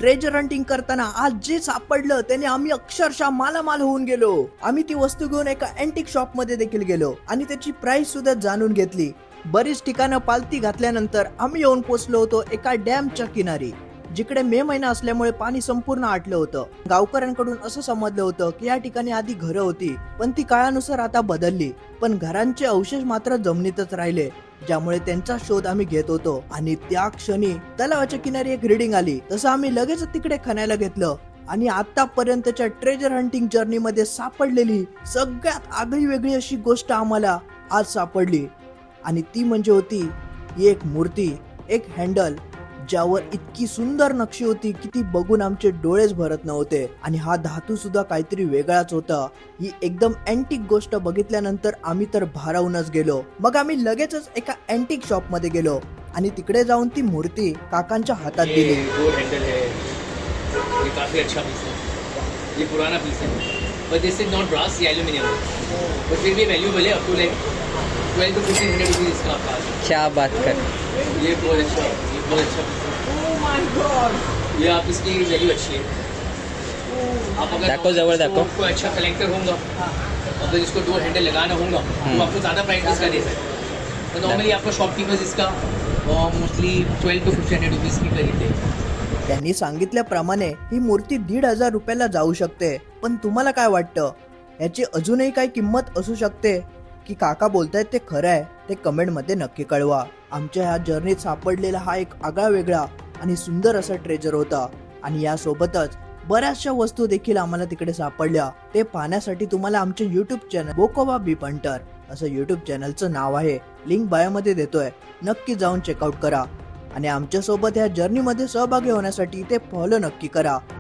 Treasure hunting करताना आज जे सापडलं त्याने आम्ही अक्षरशः मालामाल होऊन गेलो. आम्ही ती वस्तू घेऊन एका अँटिक शॉप मध्ये देखील गेलो आणि त्याची प्राइस सुद्धा जाणून घेतली. बरीच ठिकाणं पालती घातल्यानंतर आम्ही येऊन पोहोचलो होतो एका डॅमच्या किनारी, जिकडे मे महिना असल्यामुळे पाणी संपूर्ण आटलं होतं. गावकऱ्यांकडून असं समजलं होतं की या ठिकाणी आधी घरं होती, पण ती काळानुसार आता बदलली. पण घरांचे अवशेष मात्र जमिनीतच राहिले, ज्यामुळे त्यांचा शोध आम्ही घेत होतो. आणि त्या क्षणी तलावाच्या किनारी एक रीडिंग आली. तसं आम्ही लगेच तिकडे खणायला घेतलं आणि आतापर्यंतच्या ट्रेजर हंटिंग जर्नी मध्ये सापडलेली सगळ्यात आगळी वेगळी अशी गोष्ट आम्हाला आज सापडली. आणि ती म्हणजे होती एक मूर्ती, एक हँडल, ज्यावर इतकी सुंदर नक्षी होती की ती बघून आमचे डोळेच भरत नव्हते. आणि हा धातू सुद्धा काहीतरी वेगळाच होता. ही एकदम अँटिक गोष्ट बघितल्यानंतर आम्ही तर भारावूनच गेलो. मग आम्ही लगेचच एका अँटिक शॉप मध्ये गेलो आणि तिकडे जाऊन ती मूर्ती काकांच्या हातात दिली. ये काफी अच्छा पीस है, ये पुराना पीस है, but this is not brass, ये एल्यूमिनियम है, बट फिर भी वैल्यूएबल है, up to like 12 to 1500 rupees इसका पास. क्या बात कर. ये बहुत अच्छा पीस है. ओह माय गॉड, ये आप इसकी वैल्यू अच्छी है. आप अगर दाखो जवळ दाखो. कोई अच्छा कलेक्टर होगा, अगर इसको डोर हैंडल लगाना होगा तो आपको ज़्यादा प्राइस इसका दे सकते हैं. तो नॉर्मली आपको शॉपकीपर्स इसका मोस्टली 12 to 1500 रुपीज की खरीदते हैं. त्यांनी सांगितल्याप्रमाणे ही मूर्ती 1,500 रुपयाला जाऊ शकते. पण तुम्हाला काय वाटतं, याची अजूनही काही किंमत असू शकते की काका बोलतायत ते खरं आहे? ते कमेंट मध्ये नक्की कळवा. आमच्या ह्या जर्नीत सापडलेला हा एक आगळा वेगळा आणि सुंदर असा ट्रेजर होता. आणि यासोबतच बऱ्याचशा वस्तू देखील आम्हाला तिकडे सापडल्या. ते पाहण्यासाठी तुम्हाला आमचे युट्यूब चॅनल बोकोबा बीप हंटर असं युट्यूब चॅनलचं नाव आहे, लिंक बायो मध्ये देतोय, नक्की जाऊन चेकआउट करा. आणि आमच्या सोबत ह्या जर्नी मध्ये सहभागी होण्यासाठी ते फॉलो नक्की करा.